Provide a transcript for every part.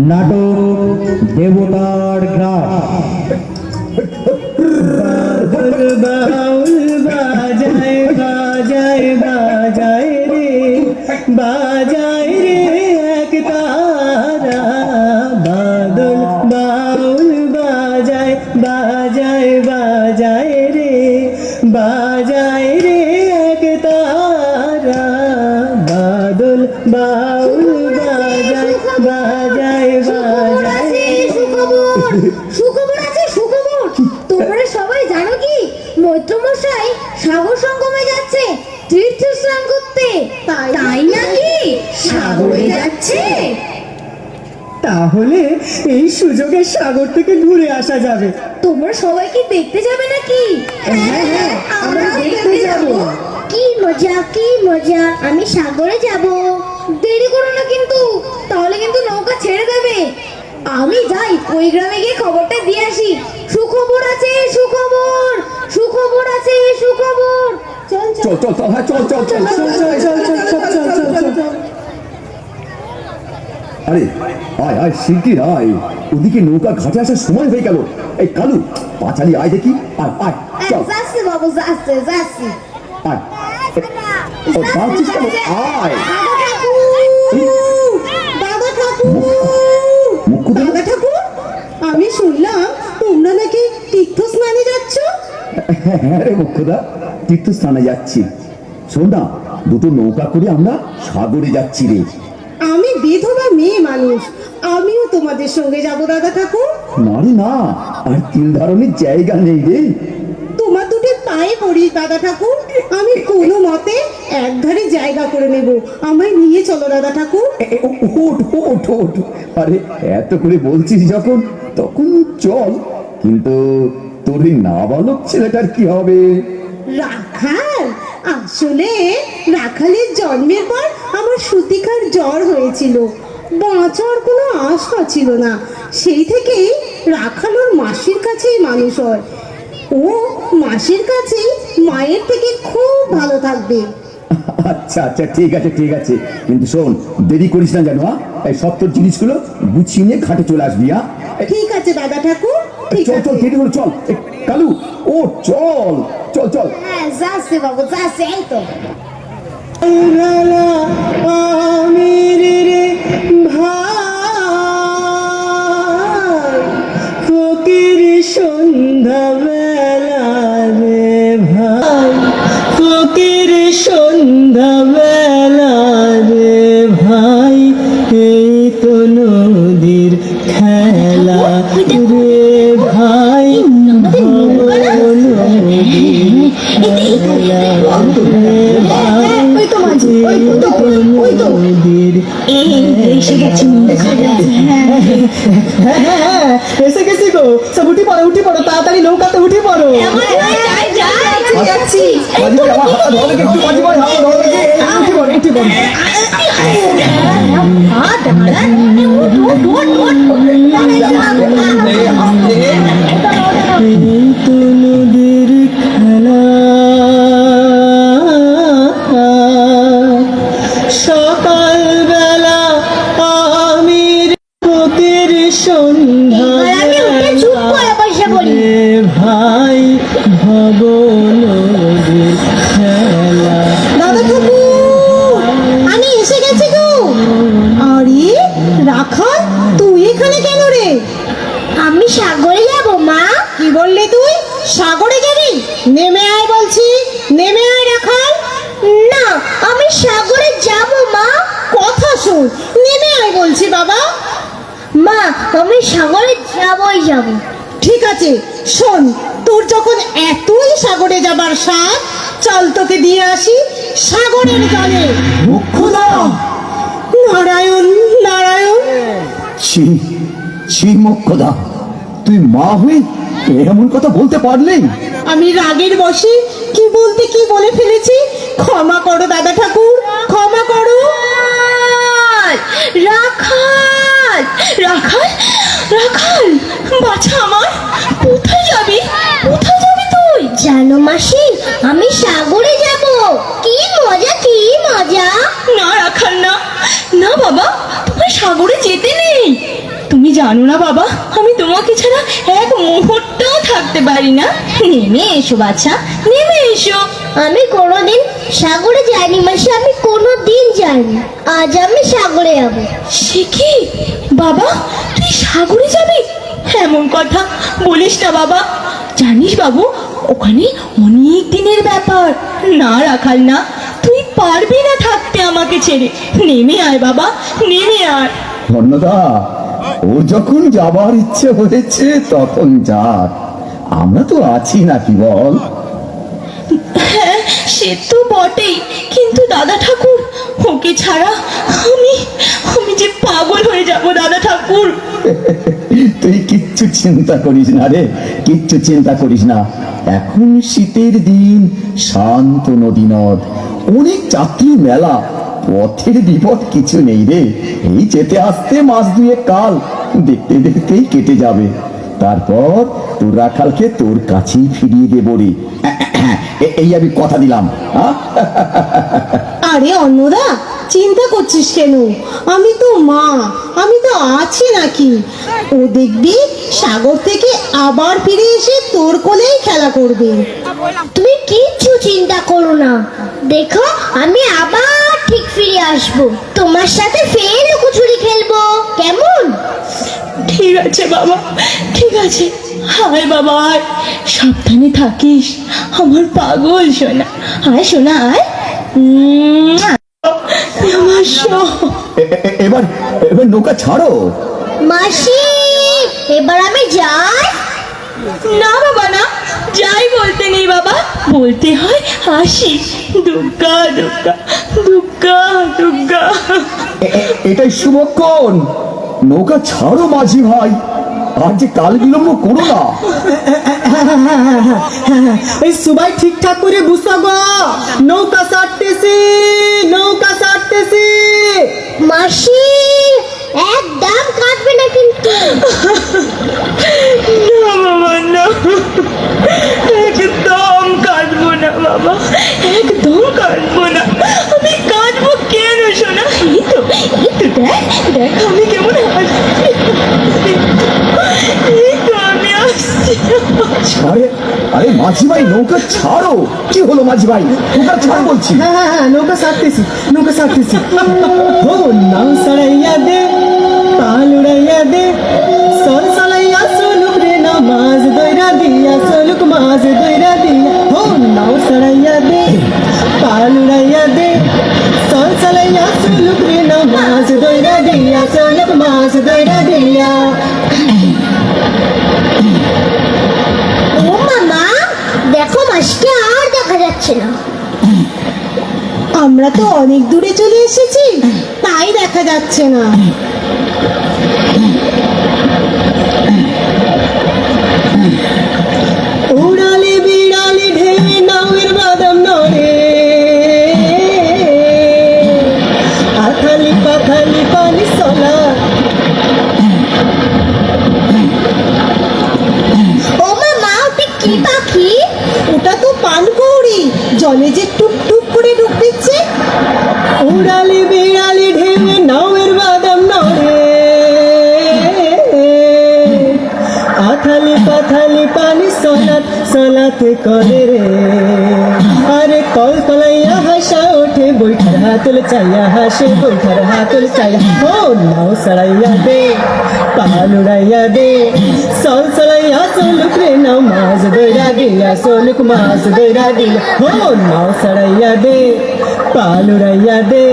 নাটক দেবতার গ্রাস। বাজায় বাজায় বাজায় রে, বাজায় রে এক তারা, বাদল বাউল বাজায় বাজায় বাজায় রে, বাজায় রে এক তারা, বাদল বাউল বাজায় বাজায় বাজায়। সুখবর আছে, সুখবর। তোমরা সবাই জানো কি মৈত্রমশাই সাগর সঙ্গমে যাচ্ছে তীর্থ স্নান করতে। তাই নাকি সাগরে যাচ্ছে? তাহলে এই সুযোগে সাগর থেকে ঘুরে আসা যাবে। তোমরা সবাই কি দেখতে যাবে নাকি? হ্যাঁ, আমরা দেখতে যাব। কি মজা, কি মজা। আমি সাগরে যাব। দেরি করো না কিন্তু, তাহলে কিন্তু নৌকা ছেড়ে দেবে। আমি যাই ওই গ্রামে গিয়ে খবরটা দিয়ে আসি। সুখবর আছে, সুখবর, সুখবর আছে, সুখবর। চল চল চল চল, হ্যাঁ চল চল চল চল চল চল। আরে আয় আয় শিগগির আয়, ওদিকে নৌকা ঘাটে আসার সময় হয়ে গেল। এই কালু, পাঁচালি আয় দেখি। আয় আয় চল। যাচ্ছি বাবু, যাচ্ছি যাচ্ছি। আয়। ও যাচ্ছিস কেন? আয়। দাদা ঠাকুর, মুখ্য দাদা ঠাকুর, আমি শুনলাম তোমরা নাকি তীর্থ স্নানে যাচ্ছ। হ্যাঁ রে মুখ্যদা, তীর্থস্থানে যাচ্ছি। শোন না, দুটো নৌকা করে আমরা সাগরে যাচ্ছি রে। আমি বিধবা মেয়ে মানুষ, আমিও তোমাদের সঙ্গে যাব দাদা ঠাকুর। না রে না, আর তিল ধারণের জায়গা নেই রে। তোমার দুটো পায়ে পড়ি দাদা ঠাকুর, আমি কোনো মতে একধারে জায়গা করে নেব। আমায় নিয়ে চলো দাদা ঠাকুর। ওঠ ওঠ ওঠ। আরে এত করে বলছিস যখন, তখন চল। কিন্তু তোর এই নাবালক ছেলেটার কি হবে? রাখাল, আসলে রাখালের জন্মের পর আমার সুতিকার জ্বর হয়েছিল। বাঁচার কোনো আশা ছিল না। সেই থেকেই রাখাল ওর মাসির কাছেই মানুষ হয়। ও মাসির কাছেই মায়ের থেকে খুব ভালো থাকবে। আচ্ছা আচ্ছা, ঠিক আছে ঠিক আছে, কিন্তু শোন, দেরি করিস না যেন। এই সব তোর জিনিসগুলো গুছিয়ে নিয়ে ঘাটে চলে আসবি। ঠিক আছে দাদা ঠাকুর, ঠিক চল চল, আছে। দেরি হলো, চল। কালু, ও চল চল চল। হ্যাঁ যাচ্ছে বাবু, যাচ্ছে। এই তো আমির রে ভাই, ফকির সন্ধ্যা বেলা রে ভাই, ফকির সন্ধ্যা বেলা রে ভাই, এই তো নদীর খেলা রে ভাই, এসে গেছি গো। সব উঠে পড়ো, উঠে পড়ো, তাড়াতাড়ি নৌকাতে উঠে পড়ো। যাচ্ছি। একটু বাজি ভাই, হাতে ধরো দেখি। উঠে পড়ো, উঠে পড়ো। এই তো নদীর খেলা, সকালবেলা আমির ফকির সন্ধ্যা রে ভাই, ভব নদীর খেলা। দাদা ঠাকুর, আমি এসে গেছি গো। আরে রাখাল, তুই এখানে কেন রে? আমি সাগরে যাব মা। কি বললি তুই? সাগরে যাবি? নেমে আয় বলছি, নেমে আয় রাখাল। না, আমি সাগরে যাব মা। কথা শোন, নেমে আয় বলছি বাবা। মা, আমি সাগরে যাবই যাব। ঠিক আছে, শোন, তোর যখন এতই সাগরে যাবার সাথ, চল তোকে দিয়ে আসি সাগরের জলে। মুখ্যদা, নারায়ণ নারায়ণ। ছি ছি মুখ্যদা, তুই মা হয়ে এমন কথা বলতে পারলি? আমি রাগের বশে কি বলতে কি বলে ফেলেছি, ক্ষমা করো দাদা ঠাকুর, ক্ষমা করো। রাখাল, রাখাল, রাখাল, বাছা আমার, কোথায় যাবি? কোথায় যাবি তুই? জানো মাসি, আমি সাগরে যাব। কি মজা, কি মজা। না রাখাল, না না বাবা, তোমার সাগরে যেতে নেই। জানো না বাবা, আমি তোমাকে ছাড়া এক মুহূর্তও থাকতে পারি না। নেমে এসো বাছা, নেমে এসো। আমি কোনোদিন সাগরে যাইনি মাসি, আমি কোনোদিন যাইনি। আজ আমি সাগরে যাব। সে কি বাবা, তুই সাগরে যাবি? এমন কথা বলিস না বাবা। জানিস বাবু, ওখানে অনেক দিনের ব্যাপার। না রাখাল না, তুই পারবি না থাকতে আমাকে ছেড়ে। নেমে আয় বাবা, নেমে আয়। অন্নদা, ও যখন যাবার ইচ্ছে হয়েছে তখন যাক, আমরা তো আছি নাকি বল? হ্যাঁ, সে তো বটেই, কিন্তু দাদা ঠাকুর, ওকে ছাড়া আমি আমি যে পাগল হয়ে যাব দাদা ঠাকুর। তুই কিচ্ছু চিন্তা করিস না রে, কিচ্ছু চিন্তা করিস না। এখন শীতের দিন, শান্ত নদী নদ, অনেক যাত্রী মেলা, পথের বিপদ কিছু নেই রে। এই যেতে আসতে মাস দুয়েক কাল দেখতে দেখতেই কেটে যাবে। তারপর তোর রাখালকে তোর কাছেই ফিরিয়ে দেবো রে। এই আমি কথা দিলাম। আরে অন্নদা, চিন্তা করছিস কেন? আমি তো মা, আমি তো আছি নাকি? ও দেখবি সাগর থেকে আবার ফিরে এসে তোর কোলেই খেলা করবে। তুমি কিচ্ছু চিন্তা করো না, দেখো আমি আবার ঠিক ফিরে আসবো। তোমার সাথে ফের লুকোচুরি খেলবো, কেমন? ঠিক আছে বাবা, ঠিক আছে। আয় বাবা আয়, সাবধানে থাকিস আমার পাগল সোনা। আয় সোনা আয়। আমার এবার এবার নৌকা ছাড়ো। মাসি, এবার আমি যাই। না বাবা না, যাই বলতে নেই বাবা, বলতে হয় আসি। দুর্গা দুর্গা দুর্গা দুর্গা। এটাই শুভক্ষণ, নৌকা ছাড়ো মাঝি ভাই, আর যে কাল বিলম্ব করো না। এই সবাই ঠিকঠাক করে বুঝছো গো, নৌকা ছাড়তেছি, নৌকা ছাড়তেছি। মাসি, একদম কাটবে না কিন্তু। না বাবা না, একদম কাঁদবো না বাবা, একদম কাঁদবো না। আমি কাঁদবো কেন সোনা? এই তো দেখ দেখ আমি কেমন হাসছি। এই তো আমি আসছি। আরে আরে মাঝি ভাই, নৌকা ছাড়ো। কি হলো মাঝি ভাই, নৌকা ছাড় বলছি। হ্যাঁ হ্যাঁ হ্যাঁ, নৌকা ছাড়তেছি, নৌকা ছাড়তেছি। ও নাও সরাইয়া দে, পাল উড়াইয়া দে, সর সলাইয়া সোলুক রে নামাজ দইরা দিয়া, সোলুক মাজ দইরা দিয়া। ও নাও সরাইয়া দে, পাল উড়াইয়া দে, সর সলাইয়া সোলুক রে নামাজ দইরা দিয়া, সোলুক মাজ দইরা দিয়া। ও মামা, দেখো মাসিকে আর দেখা যাচ্ছে না। আমরা তো অনেক দূরে চলে এসেছি, তাই দেখা যাচ্ছে না। উড়ালে বিড়ালে ঢেলে নাওয়ের বাদাম নড়ে, আথালি পাথালি পানি সলা। ও মামা, ওটা কি পাখি? ওটা তো পানকৌড়ি, জলে যে টুক টুক করে ডুব দিচ্ছে। উড়ালে বিড়ালে ঢেলে নাওয়ের বাদাম নড়ে, আথালি পাথালি পানি সলাত সলাতে করে রে। আরে কল কলাইয়া হাসা ওঠে, বৈঠার হাতল চাইয়া হাসে, বৈঠার হাতল চাইয়া। ও নাও সরাইয়া দে, পাল উড়াইয়া দে, সল সলাইয়া সোলুক রে নাও মাছ দইরা দিয়া, সোলুক মাছ দইরা দিয়া। ও নাও সরাইয়া দে, পাল উড়াইয়া দে,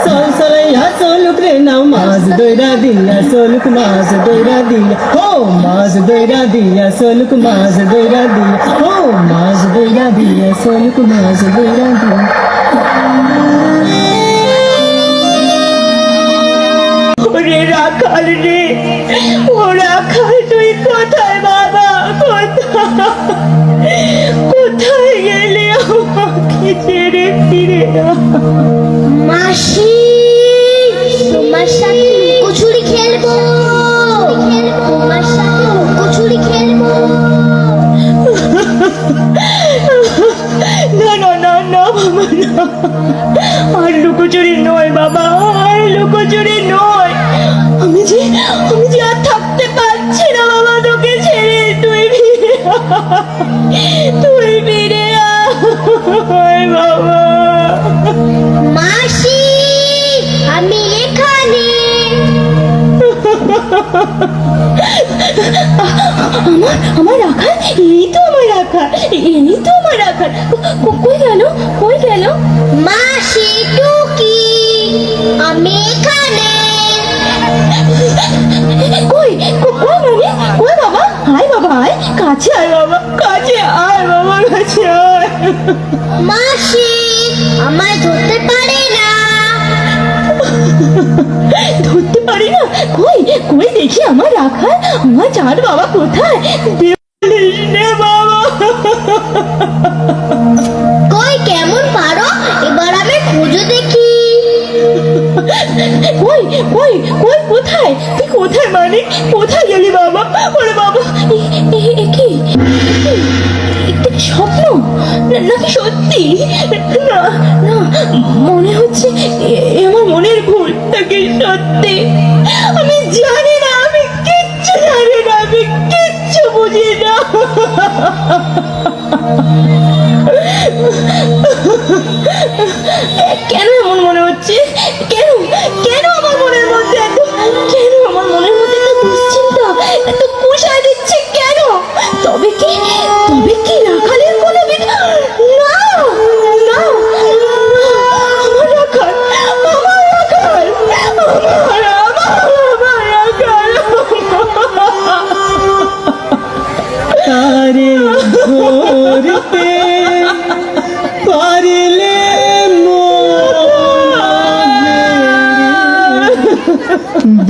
সল সলাইয়া সোলুক রে নাও মাছ দইরা দিয়া, সোলুক মাছ দইরা দিয়া। ও মাছ দইরা দিয়া, সোলুক মাছ দইরা দিয়া। ও মাছ দইরা দিয়া, সোলুক মাছ দইরা দিয়া। ওরে রাখাল রে, ও রাখাল তুই কোথায় বাবা, কোথায় গেলে? আমাকে ছেড়ে ফিরে না। মাসি, তোমার সাথে লুকোচুরি খেলবো, তোমার সাথে লুকোচুরি খেলবো। না না না না বাবা না, আর লুকোচুরি নয় বাবা, আর লুকোচুরি নয়। আমি যে আর থাকতে তুই ফিরে আয় বাবা। মাসি আমি এখানে। আমার রাখাল, এই তো আমার রাখাল, এই তো আমার রাখাল। কই গেল, কই গেল? মাসি টুকি আমি এখানে। কই কই মানে, কই বাবা? আয় বাবা আয়, কাছে আয় বাবা, কাছে আয় বাবা, কাছে আয়। মাসি আমায় ধরতে পারে না। ধরতে পারি না? কই কই দেখি আমার রাখাল, আমার চাঁদ বাবা কোথায়? বলিস নে বাবা। কই কেমন পারো এবার আমি খুঁজে দেখি। কই কই কই কোথায়? তুই কোথায় মানে? কোথায় গেলি বাবা? ওরে বাবা, কি একটা কি স্বপ্ন নাকি সত্যি? না না, মনে হচ্ছে আমার মনের ভুল নাকি সত্যি। আমি জানি না, আমি কিচ্ছু জানি না, আমি কিচ্ছু বুঝি না। কেন এমন মনে হচ্ছে? কেন কেন আমার মনের মধ্যে এত, কেন আমার মনের মধ্যে এত দুশ্চিন্তা, এত কুশায় দিচ্ছে কেন? তবে কি রাখালের কোনো না না, আমার রাখাল, আমার রাখাল, আমার রাখাল। তারে ধরতে পারলে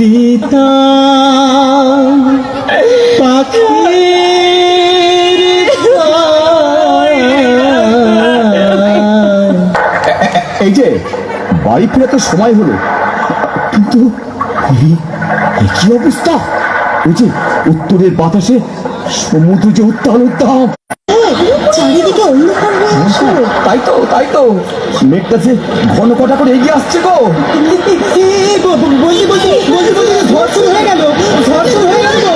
দিতা পাখির এই যে বাড়ি ফেরা তো সময় হলো, কিন্তু কি অবস্থা? ওই যে উত্তরের বাতাসে সমুদ্র যে উত্তাল উত্তাপ, চারিদিকে অন্ধকার হয়ে আসলো। তাই তো মেঘটা যে ঘন কটা করে এগিয়ে আসছে গো। ঝড় শুরু হয়ে গেল, ঝড় শুরু হয়ে গেল।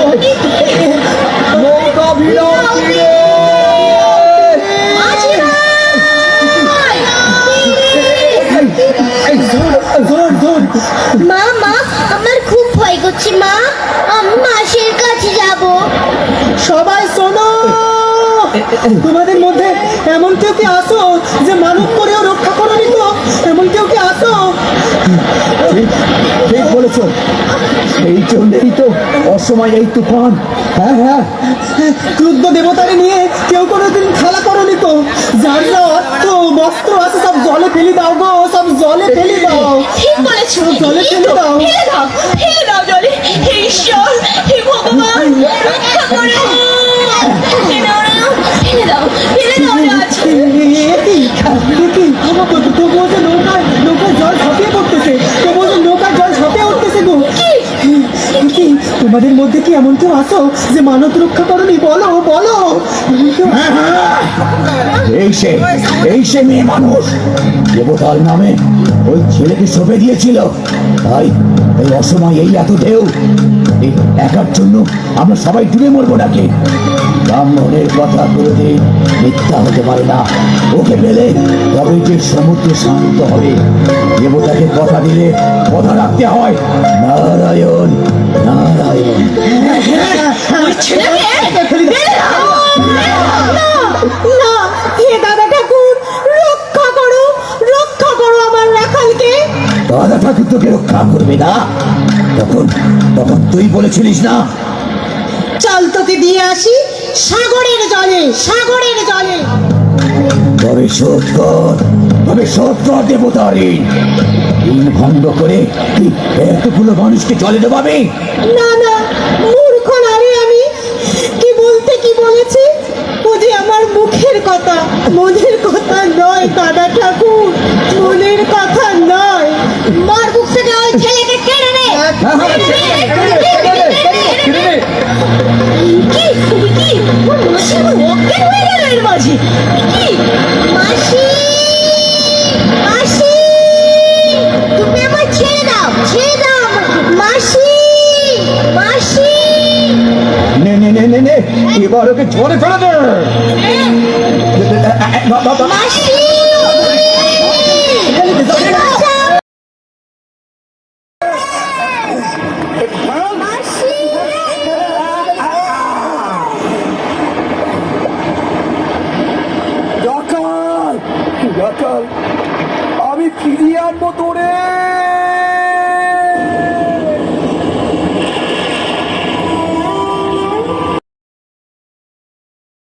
নৌকা ভিড়াও তীরে। এই, ঝড় ঝড়। মা মা আমার খুব ভয় করছে মা, আমি মাসির কাছে যাব। সবাই শোনো, তোমাদের মধ্যে এমন কেউ কি আসো যে মানব করেও রক্ষা করনি? তো এমন কেউ কি আসো? ঠিক বলেছ, এই জন্যই তো অসময় এই তুফান। হ্যাঁ হ্যাঁ, ক্রুদ্ধ দেবতারে নিয়ে কেউ কোনোদিন খেলা করনি তো? যার যা অর্থ বস্ত্র আছে সব জলে ফেলে দাও গো, সব জলে ফেলে দাও। ঠিক বলেছো, জলে ফেলে দাও। ফেলে দাও, ফেলে দাও জলে। হে ঈশ্বর, হে ভগবান, রক্ষা করো। ফেলে দাও, ফেলে দাও, ফেলে দাও রাজ। তবুও যে নৌকায় জল ঝাঁপিয়ে পড়তেছে, তবুও যে নৌকায় জল ঝাঁপিয়ে উঠতেছে গো। কি তোমাদের মধ্যে কি এমন কেউ আসো যে মানত রক্ষা করনি? বলো বলো। এই সে মেয়ে মানুষ দেবতার নামে ওই ছেলেকে সঁপে দিয়েছিল, তাই এই অসময় এই এত ঢেউ। এই একার জন্য আমরা সবাই ডুবে মরবো নাকি? ব্রাহ্মণের কথা কোনোদিন মিথ্যা হতে পারে না। ওকে পেলে তবে যে সমুদ্র শান্ত হবে। দেবতাকে কথা দিলে কথা রাখতে হয়। নারায়ণ নারায়ণ। ওই ছেলেকে ফেলে দাও। না হে দাদা ঠাকুর, রক্ষা করো আমার রাখালকে। দাদা ঠাকুর তোকে রক্ষা করবে না? তখন তখন তুই বলেছিলিস না? চল তোকে দিয়ে আসি সাগরের জলে, সাগরের জলে। তবে শোধ কর দেবতার ঋণ ভঙ্গ করে তুই এতগুলো মানুষকে জলে ডোবাবে? না না, মূর্খ নারী আমি। কি বলেছে? ও যে আমার মুখের কথা, মনের কথা নয় দাদা ঠাকুর, মনের কথা নয়। মার বুক থেকে ওই ছেলেকে কেড়ে নে। কি কি ওর মাসি আমার অজ্ঞান হয়ে গেল এর মাঝে। কি মাসি মাসি, তুমি আমার ছেড়ে দাও মাসি মাসি। নে এবারও ওকে ঝরে ফেলে দে। মাসি রাখাল রাখাল আমি ফিরিয়ে আনবো তোরে।